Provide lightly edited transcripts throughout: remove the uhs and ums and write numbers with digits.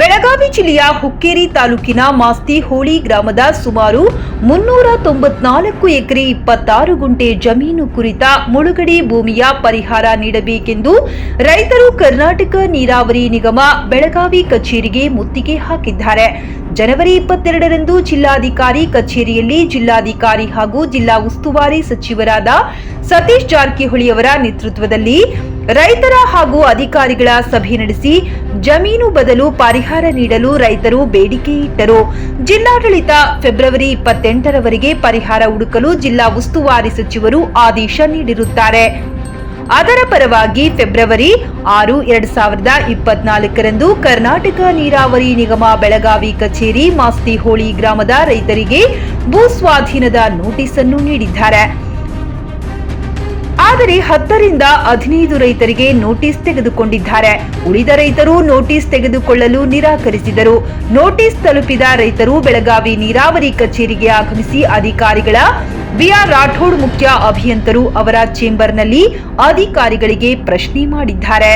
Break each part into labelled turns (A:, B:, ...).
A: ಬೆಳಗಾವಿ ಜಿಲ್ಲೆಯ ಹುಕ್ಕೇರಿ ತಾಲೂಕಿನ ಮಾಸ್ತಿ ಹೋಳಿ ಗ್ರಾಮದ ಸುಮಾರು 394 ಎಕರೆ 26 ಗುಂಟೆ ಜಮೀನು ಕುರಿತ ಮುಳುಗಡೆ ಭೂಮಿಯ ಪರಿಹಾರ ನೀಡಬೇಕೆಂದು ರೈತರು ಕರ್ನಾಟಕ ನೀರಾವರಿ ನಿಗಮ ಬೆಳಗಾವಿ ಕಚೇರಿಗೆ ಮುತ್ತಿಗೆ ಹಾಕಿದ್ದಾರೆ. ಜನವರಿ 22ರಂದು ಜಿಲ್ಲಾಧಿಕಾರಿ ಕಚೇರಿಯಲ್ಲಿ ಜಿಲ್ಲಾಧಿಕಾರಿ ಹಾಗೂ ಜಿಲ್ಲಾ ಉಸ್ತುವಾರಿ ಸಚಿವರಾದ ಸತೀಶ್ ಜಾರಕಿಹೊಳಿ ಅವರ ನೇತೃತ್ವದಲ್ಲಿ ರೈತರ ಹಾಗೂ ಅಧಿಕಾರಿಗಳ ಸಭೆ ನಡೆಸಿ ಜಮೀನು ಬದಲು ಪರಿಹಾರ ನೀಡಲು ರೈತರು ಬೇಡಿಕೆ ಇಟ್ಟರು. ಜಿಲ್ಲಾಡಳಿತ ಫೆಬ್ರವರಿ 28ರವರೆಗೆ ಪರಿಹಾರ ಹುಡುಕಲು ಜಿಲ್ಲಾ ಉಸ್ತುವಾರಿ ಸಚಿವರು ಆದೇಶ ನೀಡಿರುತ್ತಾರೆ. ಅದರ ಪರವಾಗಿ ಫೆಬ್ರವರಿ 6, 2024ರಂದು ಕರ್ನಾಟಕ ನೀರಾವರಿ ನಿಗಮ ಬೆಳಗಾವಿ ಕಚೇರಿ ಮಾಸ್ತಿ ಹೋಳಿ ಗ್ರಾಮದ ರೈತರಿಗೆ ಭೂ ಸ್ವಾಧೀನದ ನೋಟಿಸ್ ಅನ್ನು ನೀಡಿದ್ದಾರೆ. ಆದರೆ 10ರಿಂದ 15 ರೈತರಿಗೆ ನೋಟಿಸ್ ತೆಗೆದುಕೊಂಡಿದ್ದಾರೆ. ಉಳಿದ ರೈತರು ನೋಟಿಸ್ ತೆಗೆದುಕೊಳ್ಳಲು ನಿರಾಕರಿಸಿದರು. ನೋಟಿಸ್ ತಲುಪಿದ ರೈತರು ಬೆಳಗಾವಿ ನೀರಾವರಿ ಕಚೇರಿಗೆ ಆಗಮಿಸಿ ಅಧಿಕಾರಿಗಳ ಬಿಆರ್ ರಾಠೋಡ್ ಮುಖ್ಯ ಅಭಿಯಂತರು ಅವರ ಚೇಂಬರ್ನಲ್ಲಿ ಅಧಿಕಾರಿಗಳಿಗೆ ಪ್ರಶ್ನೆ ಮಾಡಿದ್ದಾರೆ.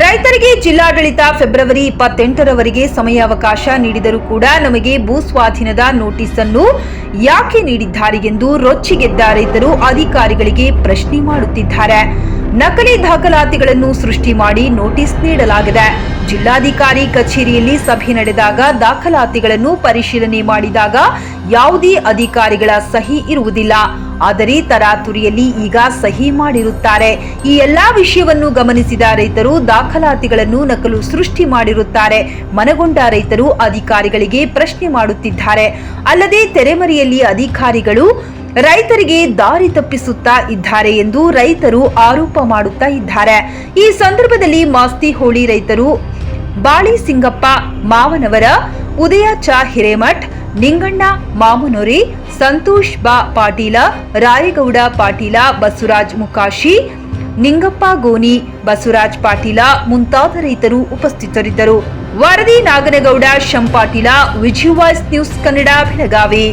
A: ರೈತರಿಗೆ ಜಿಲ್ಲಾಡಳಿತ ಫೆಬ್ರವರಿ 28ರವರೆಗೆ ಸಮಯಾವಕಾಶ ನೀಡಿದರೂ ಕೂಡ ನಮಗೆ ಭೂ ಸ್ವಾಧೀನದ ನೋಟಿಸ್ ಅನ್ನು ಯಾಕೆ ನೀಡಿದ್ದಾರೆ ಎಂದು ರೊಚ್ಚಿಗೆದ್ದ ರೈತರು ಅಧಿಕಾರಿಗಳಿಗೆ ಪ್ರಶ್ನೆ ಮಾಡುತ್ತಿದ್ದಾರೆ. ನಕಲಿ ದಾಖಲಾತಿಗಳನ್ನು ಸೃಷ್ಟಿ ಮಾಡಿ ನೋಟಿಸ್ ನೀಡಲಾಗಿದೆ. ಜಿಲ್ಲಾಧಿಕಾರಿ ಕಚೇರಿಯಲ್ಲಿ ಸಭೆ ನಡೆದಾಗ ದಾಖಲಾತಿಗಳನ್ನು ಪರಿಶೀಲನೆ ಮಾಡಿದಾಗ ಯಾವುದೇ ಅಧಿಕಾರಿಗಳ ಸಹಿ ಇರುವುದಿಲ್ಲ. ಆದರೆ ತರಾತುರಿಯಲ್ಲಿ ಈಗ ಸಹಿ ಮಾಡಿರುತ್ತಾರೆ. ಈ ಎಲ್ಲಾ ವಿಷಯವನ್ನು ಗಮನಿಸಿದ ರೈತರು ದಾಖಲಾತಿಗಳನ್ನು ನಕಲು ಸೃಷ್ಟಿ ಮಾಡಿರುತ್ತಾರೆ. ಮನಗೊಂಡ ರೈತರು ಅಧಿಕಾರಿಗಳಿಗೆ ಪ್ರಶ್ನೆ ಮಾಡುತ್ತಿದ್ದಾರೆ. ಅಲ್ಲದೆ ತೆರೆಮರೆಯಲ್ಲಿ ಅಧಿಕಾರಿಗಳು ರೈತರಿಗೆ ದಾರಿ ತಪ್ಪಿಸುತ್ತಾ ಇದ್ದಾರೆ ಎಂದು ರೈತರು ಆರೋಪ ಮಾಡುತ್ತಾ ಇದ್ದಾರೆ. ಈ ಸಂದರ್ಭದಲ್ಲಿ ಮಾಸ್ತಿ ಹೋಳಿ ರೈತರು ಬಾಳಿ ಸಿಂಗಪ್ಪ ಮಾವನವರ, ಉದಯ ಚಾ ಹಿರೇಮಠ್, ನಿಂಗಣ್ಣ ಮಾಮನೂರಿ, ಸಂತೋಷ್ ಬಾ ಪಾಟೀಲ, ರಾಯಗೌಡ ಪಾಟೀಲ, ಬಸವರಾಜ್ ಮುಕಾಶಿ, ನಿಂಗಪ್ಪ ಗೋನಿ, ಬಸವರಾಜ್ ಪಾಟೀಲ ಮುಂತಾದ ರೈತರು ಉಪಸ್ಥಿತರಿದ್ದರು. ವರದಿ ನಾಗನಗೌಡ ಶಂಪಾಟೀಲ, ವಿಜಯ್ ವಾಯ್ಸ್ ನ್ಯೂಸ್ ಕನ್ನಡ, ಬೆಳಗಾವಿ.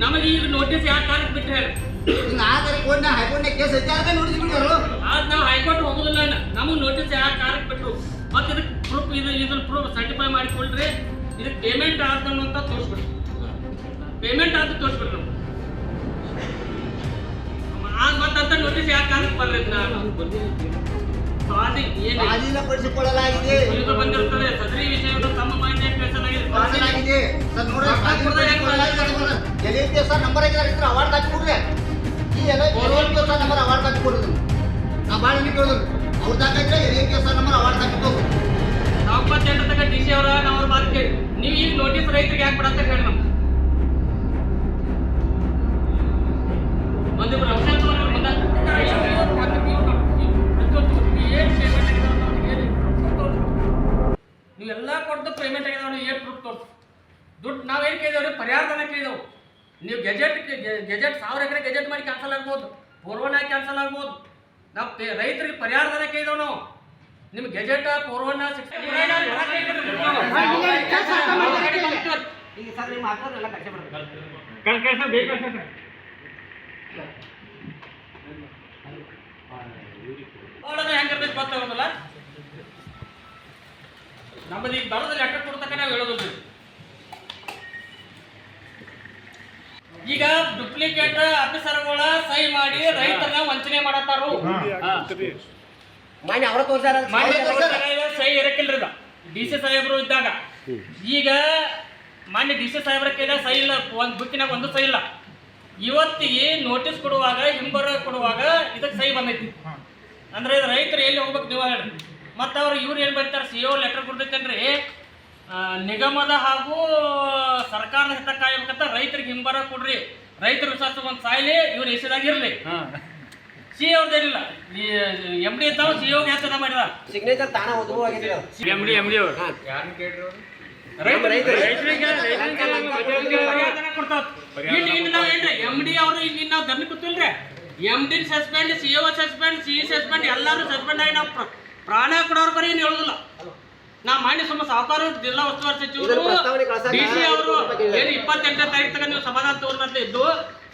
B: ನಮಗೆ ಈಗ ನೋಟಿಸ್ ಯಾವ ಕಾರಣಕ್ಕೆ ಬಿಟ್ಟರೆ ನಾವು ಹೈಕೋರ್ಟ್ ಹೋಗೋದಿಲ್ಲ. ನಮಗೆ ನೋಟಿಸ್ ಯಾವ ಕಾರಣಕ್ಕೆ ಬಿಟ್ಟರು ಮತ್ತೆ ಇದಕ್ಕೆ ಪ್ರೂಫ್ ಇದನ್ನ ಪ್ರೂಫ್ ಸರ್ಟಿಫೈ ಮಾಡಿಕೊಳ್ರಿ. ಇದಕ್ಕೆ ಪೇಮೆಂಟ್ ಆದನು ಅಂತ ತೋರಿಸ್ಬಿಟ್ರು. ಪೇಮೆಂಟ್ ಆದ ತೋರಿಸ್ಬಿಟ್ರು. ಮತ್ತಂತ ನೋಟಿಸ್ ಯಾವ ಕಾರಣಕ್ಕೆ ಬರ್ಲಿಲ್ಲ. ಬಂದಿರುತ್ತದೆ ಸದರಿ ವಿಷಯವನ್ನು ತಮ್ಮ ಮಾಹಿತಿ ಕಳಿಸಲಾಗಿದೆ.
C: ನಂಬರ್ ಅವಾರ್ಡ್ ಹಾಕಿ ಕೊಡ್ರಿ. ಈ ಎಲ್ಲ ನಂಬರ್ ಅವಾರ್ಡ್ ಹಾಕಿ ಕೊಡೋದು ನಾ ಭಾಳ ಕೇಳಿದ್ರು. ಅವ್ರು ಹಾಕಿದ್ರೆ ನಂಬರ್ ಅವಾರ್ಡ್ ಹಾಕಿದ್ದು
B: 98 ತನಕ ಡಿ ಸಿ ಅವರ ನಾವು ಅವ್ರ ಮಾತು ಕೇಳಿ ನೀವು ಈಗ ನೋಟಿಸ್ ರೈತರಿಗೆ ಯಾಕೆ ಬಿಡಂತ ಹೇಳಿ ನಮ್ಗೆ ಒಂದಿಬ್ರು ನೀವೆಲ್ಲ ಕೊಟ್ಟು ಪೇಮೆಂಟ್ ಆಗಿದಾವ. ಏನು ಪ್ರೂಫ್ ತೋರಿಸಿ ದುಡ್ಡು ನಾವೇನು ಕೇಳಿದವ್ರಿ ಪರಿಹಾರಧನ ಕೇಳಿದೆವು. ನೀವು ಗೆಜೆಟ್ 1000 ಎಕರೆ ಗೆಜೆಟ್ ಮಾಡಿ ಕ್ಯಾನ್ಸಲ್ ಆಗ್ಬೋದು, ಪೂರ್ವನ ಕ್ಯಾನ್ಸಲ್ ಆಗ್ಬೋದು. ನಾವು ರೈತರಿಗೆ ಪರಿಹಾರಧನ ಕೇಳಿದೆವು. ನಾವು ನಿಮ್ಗೆ ಗೆಜೆಟ್ ಪೂರ್ವನ ಹೆಂಗಿರ್ತೈತೆ ಗೊತ್ತಾಗೋದಿಲ್ಲ. ನಮ್ಮದು ಈಗ ಬರೋದು ಲೆಟರ್ ಕೊಡ್ತಕ್ಕ ನಾವು ಹೇಳೋದಿಲ್ಲ. ಈಗ ಡುಪ್ಲಿಕೇಟ್ ಆಫೀಸರ್ಗಳ ಮಾಡತ್ತಾರು.
C: ಮಾನ್ಯ ಅವರ ತೋರ್ಸಾರ
B: ಸಹಿ ಇರಕ್ಕಿಲ್ರಿ DC ಸಾಹೇಬರು ಇದ್ದಾಗ. ಈಗ ಮಾನ್ಯ DC ಸಾಹೇಬ್ರ ಕೈಲ ಸಹಿ ಇಲ್ಲ, ಒಂದು ಬುಕ್ಕಿನಾಗ ಒಂದು ಸಹಿ ಇಲ್ಲ. ಇವತ್ತಿಗೆ ನೋಟಿಸ್ ಕೊಡುವಾಗ ಹಿಂಬರ ಕೊಡುವಾಗ ಇದಕ್ಕೆ ಸಹಿ ಬಂದೈತಿ ಅಂದ್ರೆ ಇದು ರೈತರು ಎಲ್ಲಿ ಹೋಗ್ಬೇಕು ನೀವು ಹೇಳ್ರಿ. ಮತ್ತು ಅವ್ರು ಇವ್ರು ಏನು ಬರೀತಾರೆ, CO ಲೆಟರ್ ಕೊಡ್ತೈತೇನ್ರಿ, ನಿಗಮದ ಹಾಗೂ ಸರ್ಕಾರದ ಹಿತ ಕಾಯಬೇಕಂತ ರೈತರಿಗೆ ಹಿಂಬರ ಕೊಡ್ರಿ, ರೈತರ ವಿಶ್ವಾಸ ಒಂದು ಸಾಯ್ಲಿ, ಇವ್ರು ಹೆಸರಾಗಿರ್ಲಿ. CO ಅವ್ರದ್ದೇನಿಲ್ಲ, MD ಇದ್ದಾವ CO ಹೆಸರ ಮಾಡಿದ
C: ಸಿಗ್ನೇಚರ್ ತಾನ ಓದುವ ಆಗಿದ್ರೆ
B: MD ಅವ್ರು
C: ಯಾರನ್ನ ಕೇಳ್ರಿ ಅವರು
B: MD ಅವರು ಇಲ್ಲಿ ನಾವು ಧರ್ಮ ಕೂತಿಲ್ರಿ. MD suspend, CO suspend, CE suspend, ಎಲ್ಲರೂ ಸಸ್ಪೆಂಡ್ ಆಗಿ ನಾವು ಪ್ರಾಣ ಕೊಡೋರು ಬರೀ ಏನು ಹೇಳುದಿಲ್ಲ. ನಾ ಮಾನ್ಯ ಸಾವುಕಾರ ಜಿಲ್ಲಾ ಉಸ್ತುವಾರಿ ಸಚಿವರು DC ಅವರು ಏನು 28ನೇ ತಾರೀಕು ತಗ ನೀವು ಸಮಾಧಾನ ತಗೊಂಡ್ಲೆ ಇದ್ದು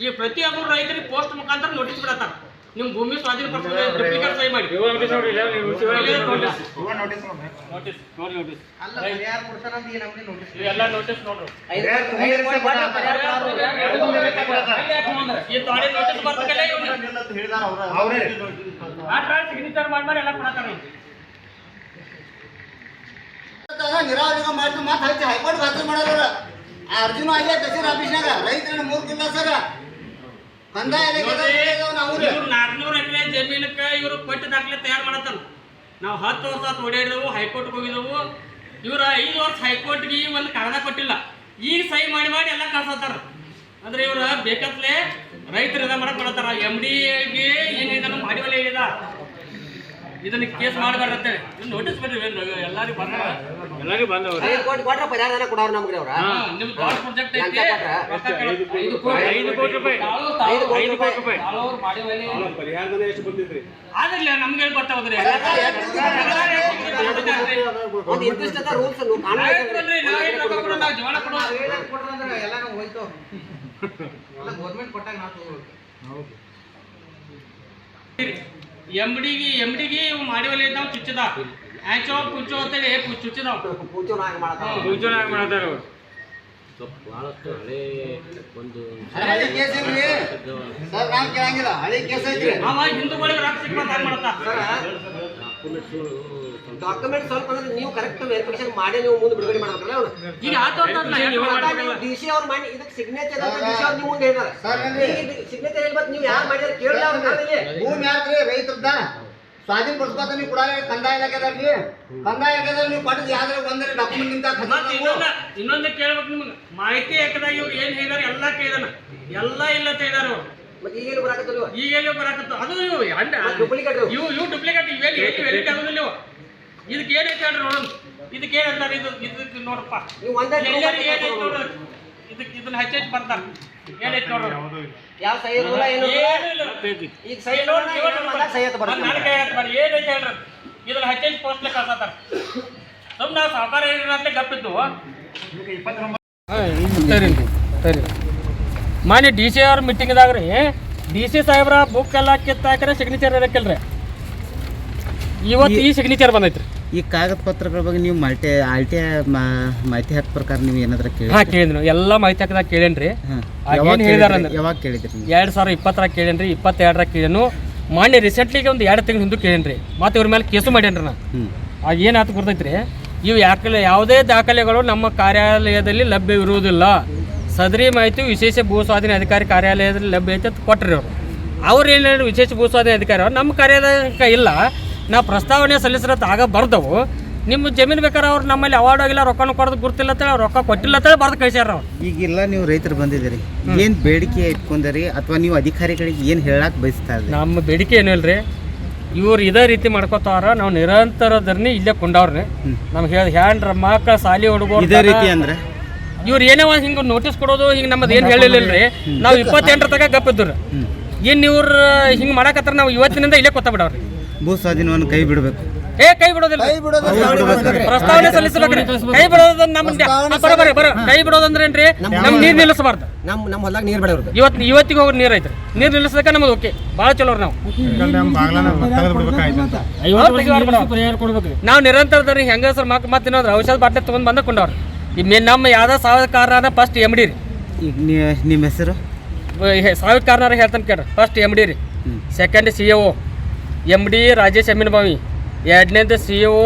B: ಈ ಪ್ರತಿಯೊಬ್ಬರು ರೈತರಿಗೆ ಪೋಸ್ಟ್ ಮುಖಾಂತರ ನೋಟಿಸ್ ಬಿಡತ್ತಾರ, ನಿಮ್ಮ ಭೂಮಿ ಸ್ವಾಧೀನ ಪಡಿಸೋದು ಡುಪ್ಲಿಕೇಟ್ ಸಹಿ ಮಾಡಿ ಎಲ್ಲ ನೋಟಿಸ್ ನೋಡ್ರಿ. ಈ ತಾಳೆ ನೋಟಿಸ್ ಬರ್ತಕ್ಕಲ್ಲ ಸಿಗ್ನೇಚರ್ ಮಾಡಿ ಎಲ್ಲ ಕೊಡತ್ತಾರ.
C: ನೀರಾವರಿ ಮಾಡಿದ್ರು ಮತ್ತೆ ಹಚ್ಚಿ ಹೈಕೋರ್ಟ್ ದಾಖಲೆ ಮಾಡೋರ ಅರ್ಜುನ ಆಗೇ ತಹಸೀಲ್ ಆಫೀಸ್ನಾಗ ರೈತರನ್ನ 3 ಕಿಲ್ಲ ಸರ್ ಕಂದಾಯ
B: ಇವ್ರು 400 ಎಕರೆ ಜಮೀನಕ್ಕೆ ಇವರು ಪಟ್ಟ ದಾಖಲೆ ತಯಾರು ಮಾಡತ್ತಾರ. ನಾವು 10 ವರ್ಷ ಓಡಾಡಿದೆವು, ಹೈಕೋರ್ಟ್ಗೆ ಹೋಗಿದ್ದೆವು. ಇವ್ರು 5 ವರ್ಷ ಹೈಕೋರ್ಟ್ಗೆ ಒಂದು ಕಾಗದ ಕೊಟ್ಟಿಲ್ಲ, ಈಗ ಸಹಿ ಮಾಡಿ ಮಾಡಿ ಎಲ್ಲ ಕಳ್ಸತ್ತಾರ. ಅಂದ್ರೆ ಇವ್ರು ಬೇಕತ್ಲೆ ರೈತರು ಇದ ಮಾಡಕ್ ಮಾಡತ್ತಾರ. MDಗೆ ಏನಿದೆ ಮಾಡಿವಲ್ಲ ಹೇಳಿದ ಇದನ್ನ ಕೇಸ್ ಮಾಡಬಾರ್ದಂತೆ ನೋಟಿಸ್ ಬಿಡ್ರಿ. ಎಲ್ಲರಿಗೂ ಬಂದವ್ರು
C: ಕೊಟ್ರ ಪರಿಹಾರ ಕೊಡೋರು ನಮ್ಗೆ ಅವ್ರ
B: ನಿಮ್ದು ದೊಡ್ಡ ಪ್ರಾಜೆಕ್ಟ್ ಐತಿ,
C: 5 ಕೋಟಿ ರೂಪಾಯಿ
D: ಪರಿಹಾರದಲ್ಲಿ ಎಷ್ಟು ಬಂದಿದ್ರಿ
B: ಆದಿಲ್ಲ ನಮ್ಗೆ ಗೊತ್ತಾಗೋದ್ರಿ.
C: ಒಂದು ಇಂಟ್ರೆಸ್ಟ್ ಅದ ರೂಲ್ಸ್
B: ನಾವು ಜೀವನ ಕೊಡೋದು
C: ಎಲ್ಲಾನು ಹೋಯ್ತು ಎಲ್ಲ ಗೌರ್ಮೆಂಟ್ ಕೊಟ್ಟಾಗ ನಾವು ತಗೋಬೇಕು.
B: MDಗೆ ಮಾಡಿವಲ್ಲಿ ನಾವು ಚುಚ್ಚಿದ ಆಚೋ ಪುಚ್ಚೋ ಅಂತೇಳಿ ಚುಚ್ಚಿದಾವ್
C: ಪೂಜೋನಾಗ ಮಾಡ್ತಾರೆ
D: ಬಹಳಷ್ಟು ಹಳೆ ಒಂದು
C: ಹಳೆ ಕೇಸ್ ಇಲ್ರಿ ಸರ್, ನಾವು ಕೇಳಂಗಿಲ್ಲ, ಹಳೆ ಕೇಸ್ ಐತ್ರಿ.
B: ಅವ ಹಿಂದೂಗಳಿಗೆ ರೊಕ್ಕ ಸಿಕ್ಬಂತ ಮಾಡ್ತಾ
C: ಡಾಕ್ಯುಮೆಂಟ್ ಸ್ವಲ್ಪ ಅಂದ್ರೆ ನೀವು ಕರೆಕ್ಟ್ ವೆರಿಫಿಕೇಶನ್ ಮಾಡಿ ನೀವು ಮುಂದೆ ಬಿಡುಗಡೆ ಮಾಡ್ಬೇಕಲ್ಲ ಅವ್ರು.
B: ಈಗ
C: DC ಅವ್ರು ಮಾಡಿ ಇದಕ್ಕೆ ಸಿಗ್ನೇಚರ್ DC ಅವ್ರು ನೀವು ಮುಂದೆ ಹೇಳಿದಾರೆ ಸಿಗ್ನೇಚರ್ ಹೇಳ್ಬೇಕು, ನೀವು ಯಾರು ಮಾಡಿದ್ರೆ ಕೇಳಲ್ಲ. ಭೂಮಿ ಯಾರ್ರಿ ರೈತರದ ಸ್ವಾಧೀನ ಪಡಿಸ್ಕೊತ ನೀವು ಕೂಡ ಕಂದಾಯ ಇಲಾಖೆದಾರ್ರಿ, ಕಂದಾಯ ಇಲಾಖೆದಾಗ ನೀವು ಪಡೆದು ಯಾವ್ದಾರ ಒಂದರೆ ಡಾಕ್ಯುಮೆಂಟ್ ನಿಂತ
B: ಇನ್ನೊಂದು ಕೇಳ್ಬೇಕು ನಿಮ್ಗೆ ಮಾಹಿತಿ ಹಾಕಿದಾಗ ಇವ್ರು ಏನ್ ಹೇಳಿದಾರೆ ಎಲ್ಲ ಕೇಳಿದಾನ, ಎಲ್ಲ ಇಲ್ಲ ಅಂತ ಹೇಳಿದಾರೆ ಅವ್ರು.
C: ಮತ್ತೆ ಈಗೇನು ಬರಾಕತ್ತಲ್ಲ,
B: ಈಗೆಲ್ಲ ಬರಾಕತ್ತು ಅದು
C: ಡೂಪ್ಲಿಕೇಟ್
B: ಇವು ಡುಪ್ಲಿಕೇಟ್ ಇವೆಲ್ಲಿ ವೆರಿಟಿ ಆಗೋದಿಲ್ಲ ಇವು. ಇದಕ್ಕೆ ಏನೈತೆ ಹೇಳ್ರಿ ನೋಡೋಣ, ಇದಕ್ಕೆ ಏನಂತಾರೆ ಇದಕ್ಕೆ ನೋಡಪ್ಪ
C: ನೀವು ಒಂದೇ
B: ಏನೈತೆ ನೋಡ್ರಿ, ಇದನ್ನ ಹೆಚ್ಚೆಚ್ಚು ಬರ್ತಾರೆ ಏನೈತೆ ನೋಡ್ರಿ.
C: ಯಾವ ಸಹಿ ಇರೋಲ್ಲ ಏನು ಈಗ ಸಹಿ
B: ಏನೈತೆ ಹೇಳ್ರಿ, ಇದ್ರಲ್ಲಿ ಹೆಚ್ಚೆಚ್ಚು ಪೋಸ್ಟ್ ಕಳ್ಸತ್ತಾರ. ಸುಮ್ಮನೆ ನಾವು ಸಾವುಕಾರ ಅಂತ ಗಪ್ಪಿದ್ದು ಮಾನ್ಯ DC ಅವ್ರ ಮೀಟಿಂಗ್ದಾಗ ರೀ DC ಸಾಹೇಬ್ರ ಬುಕ್ ಎಲ್ಲ ಕಿತ್ತಾಕ್ರೆ ಸಿಗ್ನೇಚರ್ ಇರಕ್ಕಿಲ್ರಿ. ಇವತ್ತು ಈ ಸಿಗ್ನೇಚರ್ ಬಂದೈತ್ರಿ.
E: ಈ ಕಾಗದ ಪತ್ರಗಳ ಬಗ್ಗೆ ನೀವು ಮಾಹಿತಿ ಹಾಕ ಪ್ರಕಾರ ನೀವು ಏನಾದ್ರು
B: ಕೇಳಿದ್ರಿ ಎಲ್ಲ ಮಾಹಿತಿ ಹಾಕಿದಾಗ ಕೇಳೇನ್ರಿ.
E: ಯಾವಾಗ ಕೇಳಿದ್ರಿ?
B: 2020 ಕೇಳೇನ್ರಿ, 22 ಕೇಳೇನು, ಮಾನ್ಯ ರೀಸೆಂಟ್ಲಿಗೆ ಒಂದು 2 ತಿಂಗಳ ಹಿಂದೆ ಕೇಳೇನ್ರಿ. ಮತ್ತೆ ಇವ್ರ ಮೇಲೆ ಕೇಸು ಮಾಡ್ಯಾನ್ರಿ ನಾ. ಆಗ ಏನಾಯ್ತು ಗೊತ್ತೈತ್ರಿ, ಇವು ಯಾವುದೇ ದಾಖಲೆಗಳು ನಮ್ಮ ಕಾರ್ಯಾಲಯದಲ್ಲಿ ಲಭ್ಯವಿರುವುದಿಲ್ಲ, ಸದರಿ ಮಾಹಿತಿ ವಿಶೇಷ ಭೂ ಸ್ವಾಧೀನ ಅಧಿಕಾರಿ ಕಾರ್ಯಾಲಯದಲ್ಲಿ ಲಭ್ಯ ಐತೆ ಅಂತ ಕೊಟ್ಟರು ಅವ್ರು ಏನು ಹೇಳಿ ವಿಶೇಷ ಭೂ ಸ್ವಾಧೀನ ಅಧಿಕಾರಿ ಅವ್ರು ನಮ್ಮ ಕಾರ್ಯಾಲಯಕ್ಕೆ ಇಲ್ಲ, ನಾವು ಪ್ರಸ್ತಾವನೆ ಸಲ್ಲಿಸಿರತ್ತ ಆಗ ಬರ್ದವು, ನಿಮ್ಮ ಜಮೀನು ಬೇಕಾದ್ರೆ ಅವ್ರು ನಮ್ಮಲ್ಲಿ ಅವಾರ್ಡ್ ಆಗಿಲ್ಲ, ರೊಕ್ಕನೂ ಕೊಡೋದು ಗುರ್ತಿಲ್ಲ ಅಂತೇಳಿ ರೊಕ್ಕ ಕೊಟ್ಟಿಲ್ಲ ಅಂತೇಳಿ ಬರ್ದು ಕಳಿಸ್ಯಾರ ಅವ್ರು.
E: ಈಗೆಲ್ಲ ನೀವು ರೈತರು ಬಂದಿದ್ದೀರಿ, ಏನು ಬೇಡಿಕೆ ಇಟ್ಕೊಂಡರಿ ಅಥವಾ ನೀವು ಅಧಿಕಾರಿಗಳಿಗೆ ಏನು ಹೇಳಕ್ಕೆ ಬಯಸ್ತಾ ಇದ್ದೀರಿ?
B: ನಮ್ಮ ಬೇಡಿಕೆ ಏನು ಇಲ್ರಿ, ಇವ್ರು ಇದೇ ರೀತಿ ಮಾಡ್ಕೋತಾರ, ನಾವು ನಿರಂತರ ಧರಣಿ ಇಲ್ಲೇ ಕೊಂಡವ್ರಿ. ನಮ್ಗೆ ಹ್ಯಾಂಡ್ರ ಮಕ್ಕಳ ಸಾಲಿ ಹುಡುಗರು
E: ಇದೇ ರೀತಿ ಅಂದ್ರೆ
B: ಇವ್ರು ಏನೇ ಒಂದು ಹಿಂಗೆ ನೋಟಿಸ್ ಕೊಡೋದು ಹಿಂಗೆ ನಮ್ಮದು ಏನು ಹೇಳಿಲ್ಲರಿ. ನಾವು 28 ತನಕ ಗಪ್ಪಿದ್ರು, ಇನ್ನು ಇವ್ರು ಹಿಂಗೆ ಮಾಡಕತ್ತಾರ, ನಾವು ಇವತ್ತಿನಿಂದ ಇಲ್ಲೇ ಕೊತ್ತ ಬಿಡವ್ರಿ.
E: ಭೂ ಸ್ವಾಧೀನವನ್ನು ಕೈ ಬಿಡಬೇಕು,
B: ಕೈ ಬಿಡೋದಿಲ್ಲ, ಪ್ರಸ್ತಾವನೆ ಸಲ್ಲಿಸಬೇಕ್ರಿ. ಕೈ ಬಿಡೋದು ನಮ್ಮ ಕೈ ಬಿಡೋದಂದ್ರೆ ಏನ್ರಿ, ನಮ್ ನೀರ್ ನಿಲ್ಲಿಸಬಾರ್ದು,
C: ನಮ್ಮ ಹೊಲದಾಗ ನೀರು ಬೆಳೆಯೋದು
B: ಇವತ್ತಿಗೆ ಹೋಗಿ ನೀರ್ ಐತ್ರಿ, ನೀರ್ ನಿಲ್ಲಿಸದಕ್ಕೆ ನಮ್ದು ಓಕೆ ಭಾಳ ಚಲೋ ನಾವು. ನಾವು ನಿರಂತರದಲ್ಲಿ ಹೆಂಗ ಸರ್ ಮತ್ತೆ ಇನ್ನೊಂದು ಔಷಧ ಬಾಟ್ಲಿ ತೊಗೊಂಡ್ ಬಂದ ಕೊಂಡವ್ರಿ. ನಮ್ಮ ಯಾವ್ದೋ ಸಾವಿರ ಕಾರಣ ಫಸ್ಟ್ MD ರೀ.
E: ಈಗ ನಿಮ್ಮ ಹೆಸರು?
B: ಸಾವಿರ ಕಾರಣ ಹೇಳ್ತಾನೆ ಕೇಳ್ರಿ, ಫಸ್ಟ್ MD ರೀ. ಸೆಕೆಂಡ್ CEO MD ರಾಜೇಶ್ ಅಮೀನ್ಬಾವಿ, ಎರಡನೇದು CEO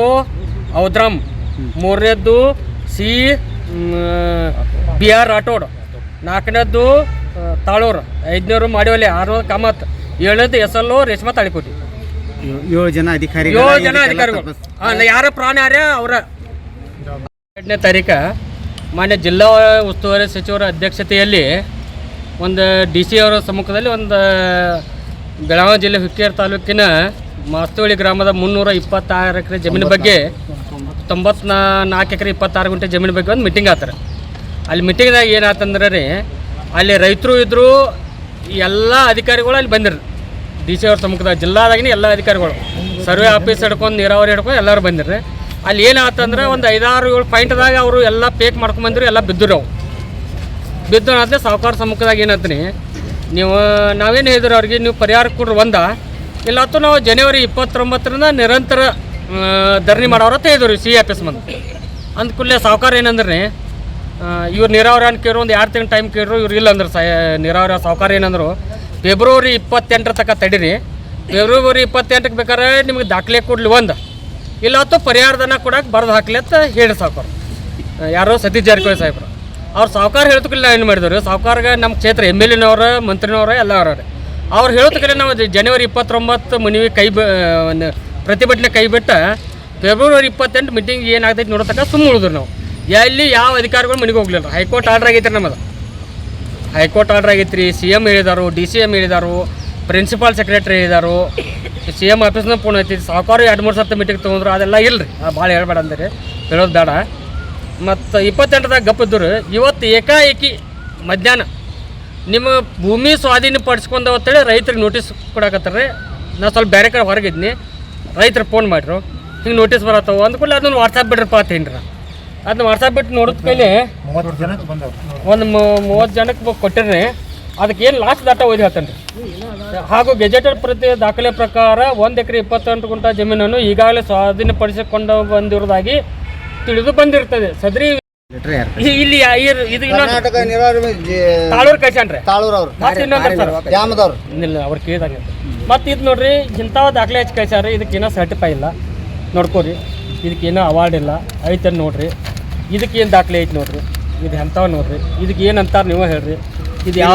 B: ಔದ್ರಾಮ್, ಮೂರನೇದ್ದು BR ರಾಠೋಡ್, ನಾಲ್ಕನೇದ್ದು ತಾಳೂರು, ಐದನೇವರು ಮಾಡಿವಲ್ಲಿ, ಆರನೇದು ಕಾಮತ್, ಏಳನೇದು SLO ರೇಷ್ಮಾ ತಾಳಿಕೋಟಿ.
E: 7 ಜನ ಅಧಿಕಾರಿಗಳು.
B: 7 ಜನ ಅಧಿಕಾರಿಗಳು. ಯಾರ ಪ್ರಾಣ ಯಾರೇ ಅವರ. 2ನೇ ತಾರೀಕು ಮಾನ್ಯ ಜಿಲ್ಲಾ ಉಸ್ತುವಾರಿ ಸಚಿವರ ಅಧ್ಯಕ್ಷತೆಯಲ್ಲಿ ಒಂದು DC ಅವರ ಸಮ್ಮುಖದಲ್ಲಿ ಒಂದು ಬೆಳಗಾವಿ ಜಿಲ್ಲೆ ಹುಕ್ಕೇರಿ ತಾಲೂಕಿನ ಮಾಸ್ತೋಳಿ ಗ್ರಾಮದ 326 ಎಕರೆ ಜಮೀನು ಬಗ್ಗೆ 94 ಎಕರೆ 26 ಗುಂಟೆ ಜಮೀನು ಬಗ್ಗೆ ಒಂದು ಮೀಟಿಂಗ್ ಆತಾರೆ. ಅಲ್ಲಿ ಮೀಟಿಂಗ್ದಾಗ ಏನಾತಂದ್ರೆ ರೀ, ಅಲ್ಲಿ ರೈತರು ಇದ್ದರು, ಎಲ್ಲ ಅಧಿಕಾರಿಗಳು ಅಲ್ಲಿ ಬಂದಿರು. DC ಅವ್ರ ಸಮ್ಮುಖದಾಗ ಜಿಲ್ಲಾದಾಗಿನ ಎಲ್ಲ ಅಧಿಕಾರಿಗಳು, ಸರ್ವೆ ಆಫೀಸ್ ಹಿಡ್ಕೊಂಡು ನೀರಾವರಿ ಹಿಡ್ಕೊಂಡು ಎಲ್ಲರೂ ಬಂದಿರ್ರಿ. ಅಲ್ಲಿ ಏನಾತಂದ್ರೆ ಒಂದು 5-6-7 ಪಾಯಿಂಟ್ದಾಗ ಅವರು ಎಲ್ಲ ಪೇಕ್ ಮಾಡ್ಕೊಂಬಂದಿರು, ಎಲ್ಲ ಬಿದ್ದರು. ಅವು ಬಿದ್ದು ಆದ್ಮೇಲೆ ಸಾವುಕಾರ ಸಮ್ಮುಖದಾಗ ಏನಂತೀನಿ, ನೀವು ನಾವೇನು ಹೇಳಿದ್ರು ಅವ್ರಿಗೆ, ನೀವು ಪರಿಹಾರ ಕೊಡ್ರಿ ಒಂದ, ಇಲ್ಲತ್ತು ನಾವು ಜನವರಿ 29ರಿಂದ ನಿರಂತರ ಧರಣಿ ಮಾಡೋರು ಅಂತ ಹೇಳಿದ್ರು CA ಆಫೀಸ್ ಮಂದಿ. ಅಂದ್ಕೂಡಲೇ ಸಾವುಕಾರ ಏನಂದ್ರೆ, ಇವ್ರು ನೀರಾವರಿ ಅಂತ ಕೇಳಿದ್ರು, ಒಂದು 2 ತಿಂಗಳು ಟೈಮ್ ಕೇಳಿದ್ರು, ಇವ್ರು ಇಲ್ಲ ಅಂದ್ರೆ ನೀರಾವರಿ ಸಾವುಕಾರ ಏನಂದ್ರು, ಫೆಬ್ರವರಿ 28 ತನಕ ತಡೀರಿ, ಫೆಬ್ರವರಿ 28ಕ್ಕೆ ಬೇಕಾದ್ರೆ ನಿಮಗೆ ದಾಖಲೆ ಕೊಡ್ಲಿ ಒಂದು, ಇಲ್ಲತ್ತು ಪರಿಹಾರಧನ ಕೊಡಕ್ಕೆ ಬರೆದು ಹಾಕ್ಲಿ ಅಂತ ಹೇಳಿ ಸಾವುಕಾರ. ಯಾರೋ ಸತೀಶ್ ಜಾರಕಿಹೊಳಿ ಸಾಹೇಬ್ರು ಅವ್ರು ಸಾವುಕಾರ ಹೇಳ್ತಕ್ಕಲ್ಲ ಏನು ಮಾಡಿದವರು, ಸಾವುಕಾರ್ಗೆ ನಮ್ಮ ಕ್ಷೇತ್ರ MLA ಮಂತ್ರಿನವ್ರ ಎಲ್ಲ ಅವ್ರವ್ರೆ. ಅವ್ರು ಹೇಳ್ತಕ್ಕಲ್ಲ ನಾವು ಜನವರಿ 29 ಮನವಿ ಪ್ರತಿಭಟನೆ ಕೈ ಬಿಟ್ಟು ಫೆಬ್ರವರಿ 28 ಮೀಟಿಂಗ್ ಏನಾಗ್ತೈತೆ ನೋಡತಕ್ಕ ಸುಮ್ಮನೆ ಉಳಿದ್ರು. ನಾವು ಎಲ್ಲಿ ಯಾವ ಅಧಿಕಾರಿಗಳು ಮನೆಗೆ ಹೋಗ್ಲಿಲ್ಲ. ಹೈಕೋರ್ಟ್ ಆರ್ಡ್ರ್ ಆಗೈತೆ ರೀ ನಮ್ಮದು, ಹೈಕೋರ್ಟ್ ಆರ್ಡ್ರ್ ಆಗೈತೆ ರೀ. CM ಹೇಳಿದಾರು, DCM ಹೇಳಿದಾರು, ಪ್ರಿನ್ಸಿಪಾಲ್ ಸೆಕ್ರೆಟರಿ ಹೇಳಿದಾರು, CM ಆಫೀಸ್ನಾಗ ಫೋನ್ ಐತಿ. ಸಾವುಕಾರ 2-3 ಸರ್ತಿ ಮೀಟಿಂಗ್ ತೊಗೊಂಡ್ರು, ಅದೆಲ್ಲ ಇಲ್ಲ ರೀ, ಭಾಳ ಹೇಳ್ಬೇಡ ಅಂದ್ರೆ ಹೇಳೋದು ಬೇಡ. ಮತ್ತು 28ದಾಗ ಗಪ್ಪಿದ್ರು. ಇವತ್ತು ಏಕಾಏಕಿ ಮಧ್ಯಾಹ್ನ ನಿಮ್ಮ ಭೂಮಿ ಸ್ವಾಧೀನ ಪಡಿಸ್ಕೊಂಡು ಅಂತೇಳಿ ರೈತರಿಗೆ ನೋಟಿಸ್ ಕೊಡಕತ್ತಾರೆ. ನಾನು ಸ್ವಲ್ಪ ಬೇರೆ ಕಡೆ ಹೊರಗಿದ್ನಿ, ರೈತರು ಫೋನ್ ಮಾಡಿರು, ಹಿಂಗೆ ನೋಟಿಸ್ ಬರತ್ತವು ಅಂದ್ಕೊಳ್ಳಿ, ಅದನ್ನು ವಾಟ್ಸಪ್ ಬಿಡ್ರಪ್ಪ ಅಂತ ಏನ್ರ. ಅದನ್ನ ವಾಟ್ಸಪ್ ಬಿಟ್ಟು ನೋಡಿದ ಕೈಲಿ ಒಂದು 30 ಜನಕ್ಕೆ ಕೊಟ್ಟಿರಿ. ಅದಕ್ಕೆ ಏನು ಲಾಸ್ಟ್ ಡಾಟಾ ಓದಿ ಹೇಳ್ತಾನೆ ರೀ. ಹಾಗೂ ಗೆಜೆಟೆಡ್ ಪ್ರತಿ ದಾಖಲೆ ಪ್ರಕಾರ 1 ಎಕರೆ 28 ಗುಂಟ ಜಮೀನನ್ನು ಈಗಾಗಲೇ ಸ್ವಾಧೀನಪಡಿಸಿಕೊಂಡು ಬಂದಿರುವುದಾಗಿ ತಿಳಿದು ಬಂದಿರ್ತದೆ. ಸದ್ರಿ ಇಲ್ಲಿ ಇದು ತಾಳೂರು ಕಳ್ಸ್ಯಾನ್ರಿ, ಮತ್ತೆ ಇನ್ನೊಂದು ಇಲ್ಲ ಅವ್ರು ಕೇಳಿದಾಗ. ಮತ್ತು ಇದು ನೋಡ್ರಿ, ಇಂಥ ದಾಖಲೆ ಹಚ್ಚಿ ಕಳ್ಸ್ಯಾರ, ಇದಕ್ಕೇನೋ ಸರ್ಟಿಫೈ ಇಲ್ಲ, ನೋಡ್ಕೋರಿ, ಇದಕ್ಕೇನೋ ಅವಾರ್ಡ್ ಇಲ್ಲ, ಐತೆ ನೋಡ್ರಿ, ಇದಕ್ಕೇನು ದಾಖಲೆ ಐತೆ ನೋಡ್ರಿ, ಇದು ಎಂಥವ್ ನೋಡ್ರಿ, ಇದಕ್ಕೆ ಏನಂತಾರೆ ನೀವು ಹೇಳ್ರಿ. ಇದು ಯಾವ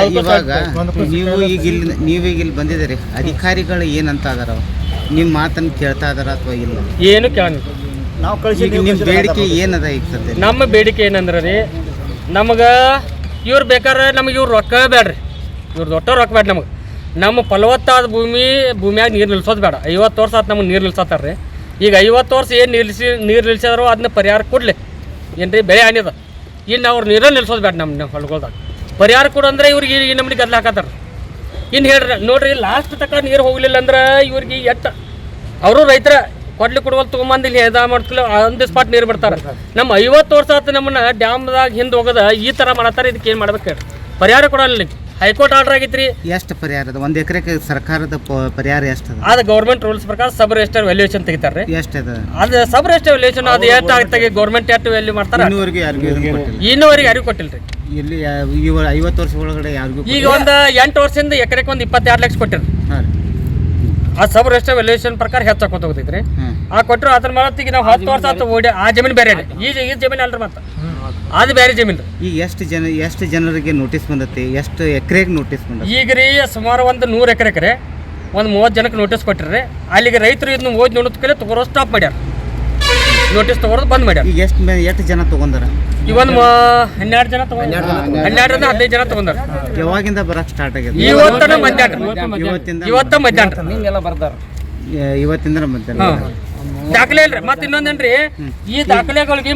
E: ನೀವು ಈಗ ಇಲ್ಲಿ ಬಂದಿದ್ದೀರಿ, ಅಧಿಕಾರಿಗಳು ಏನಂತ ಅದಾರ, ನಿಮ್ಮ ಮಾತನ್ನು ಕೇಳ್ತಾ ಇದಾರ ಅಥವಾ ಇಲ್ಲ?
B: ಏನು ಕೇಳಂಗಿಲ್ಲ.
E: ನಿಮ್ಮ ಬೇಡಿಕೆ ಏನದ ಈಗ ಸದ್ಯ?
B: ನಮ್ಮ ಬೇಡಿಕೆ ಏನಂದ್ರೆ ರೀ, ನಮಗೆ ಇವ್ರು ಬೇಕಾದ್ರೆ ನಮಗೆ ಇವ್ರು ರೊಕ್ಕ ಬೇಡ್ರಿ, ಇವ್ರು ದೊಡ್ಡ ರೊಕ್ಕ ಬೇಡ ನಮಗೆ. ನಮ್ಮ ಫಲವತ್ತಾದ ಭೂಮಿಯಾಗ ನೀರು ನಿಲ್ಸೋದು ಬೇಡ. 50 ವರ್ಷ ಆತು ನಮಗೆ ನೀರು ನಿಲ್ಸತ್ತಾರ ರೀ. ಈಗ 50 ವರ್ಷ ಏನು ನೀರು ನಿಲ್ಸಿದ್ರು ಅದನ್ನ ಪರಿಹಾರ ಕೊಡಲಿ, ಏನು ರೀ ಬೆಳೆ ಹಾನಿದ. ಇನ್ನು ಅವ್ರು ನೀರನ್ನು ನಿಲ್ಸೋದು ಬೇಡ ನಮ್ಮ ಹೊಲಗಳ್ದಾಗ. ಪರಿಹಾರ ಕೊಡು ಅಂದ್ರೆ ಇವ್ರಿಗೆ ಈ ನಮ್ಮನಿಗೆ ಗದ್ದಲ ಹಾಕತ್ತಾರ. ಇನ್ನು ಹೇಳ್ರಿ ನೋಡ್ರಿ, ಲಾಸ್ಟ್ ತನಕ ನೀರು ಹೋಗಲಿಲ್ಲ ಅಂದ್ರೆ ಇವ್ರಿಗೆ ಅವರು ರೈತರ ಕೊಡ್ವಲ್ ತೊಗೊಂಬಂದು ಇಲ್ಲಿ ಎದ ಮಾಡ್ಕೊಳ್ಳಿ, ಆನ್ ದಿ ಸ್ಪಾಟ್ ನೀರು ಬಿಡ್ತಾರೆ. ನಮ್ಮ 50 ವರ್ಷ ಆಯ್ತು ನಮ್ಮನ್ನ ಡ್ಯಾಮ್ದಾಗ ಹಿಂದೆ ಹೋಗೋದ ಈ ಥರ ಮಾಡತ್ತಾರೆ. ಇದಕ್ಕೆ ಏನು ಮಾಡ್ಬೇಕು ಹೇಳಿ, ಪರಿಹಾರ ಕೊಡಲ್ಲ. ಹೈಕೋರ್ಟ್ ಆರ್ಡರ್ ಆಗೈತ್ರಿ.
E: ಎಷ್ಟು ಪರಿಹಾರ ಅದ? 1 ಎಕರೆಗೆ ಸರ್ಕಾರದ ಪರಿಹಾರ ಎಷ್ಟು ಅದ?
B: ಅದು ಗೌರ್ಮೆಂಟ್ ರೂಲ್ಸ್ ಪ್ರಕಾರ ಸಬ್ ರಿಜಿಸ್ಟರ್ ವ್ಯಾಲ್ಯೂಯೇಷನ್ ತೆಗಿತಾರೆ.
E: ಎಷ್ಟು ಅದ
B: ಅದು ಸಬ್ ರಿಜಿಸ್ಟರ್ ವ್ಯಾಲ್ಯೂಯೇಷನ್? ಅದು ಎಷ್ಟು ಆಗ್ತಾಗೆ ಗೌರ್ಮೆಂಟ್ ಎಷ್ಟು ವ್ಯಾಲ್ಯೂ ಮಾಡ್ತಾರೆ, ಇನ್ನೂವರೆಗೆ ಯಾರಿಗೂ ಕೊಟ್ಟಿಲ್ಲ ರೀ.
E: ಇಲ್ಲಿ 50 ವರ್ಷ ಒಳಗಡೆ ಯಾರಿಗೂ
B: ಈಗ ಒಂದು 8 ವರ್ಷದಿಂದ ಎಕರೆಗೆ ಒಂದು 22 ಲಕ್ಷ ಕೊಟ್ಟಿರಿ. ಆ ಸಬ್ ರಿಜಿಸ್ಟರ್ ವ್ಯಾಲ್ಯೂಯೇಷನ್ ಪ್ರಕಾರ ಹೆಚ್ಚಾಕೋತ ಹೋಗ್ತೈತ್ರಿ. ಆ ಕೊಟ್ಟರು ಅದ್ರ ಮೇಲೆ ಈಗ ನಾವು 10 ವರ್ಷ ಆಯ್ತು ಓಡಿ, ಆ ಜಮೀನು ಬೇರೆ ಈ ಜಮೀನು ಅಲ್ರಿ, ಮತ್ತೆ ಅದು ಬೇರೆ ಜಮೀನು.
E: ಈಗ ಎಷ್ಟು ಜನರಿಗೆ ನೋಟಿಸ್ ಬಂದೈತಿ? ಎಷ್ಟು ಎಕರೆಗೆ ನೋಟಿಸ್ ಬಂದ?
B: ಈಗ ರೀ ಸುಮಾರು ಒಂದು 100 ಎಕರೆ ಒಂದು 30 ಜನಕ್ಕೆ ನೋಟಿಸ್ ಕೊಟ್ಟಿರಿ. ಅಲ್ಲಿಗೆ ರೈತರು ಇದನ್ನ ಓದಿ ನೋಡೋದ್ ಕಲೆ ತಗೋರೋ ಸ್ಟಾಪ್ ಮಾಡ್ಯಾರ, ನೋಟಿಸ್ ತಗೋರೋದು ಬಂದ್ ಮಾಡ್ಯಾರ.
E: ಈಗ ಎಷ್ಟು ಜನ ತಗೊಂಡಾರ?
B: ಇವನ್ 12 ಜನ ತಗೊಂಡ್ 12ರಿಂದ 15 ಜನ ತಗೊಂಡಾರ.
E: ಯಾವಾಗಿಂದ ಬರಕ್ ಸ್ಟಾರ್ಟ್ ಆಗ್ಯದ?
B: ಇವತ್ತಿನ ಮಧ್ಯಾಹ್ನ, ಇವತ್ತ ಮಧ್ಯಾಹ್ನ
E: ಇವತ್ತಿಂದ ಮಧ್ಯಾಹ್ನ
B: ದಾಖಲೆ ಇಲ್ರಿ. ಮತ್ತೆ ಇನ್ನೊಂದೇನ್ರಿ, ಈ ದಾಖಲೆಗಳಿಗೆ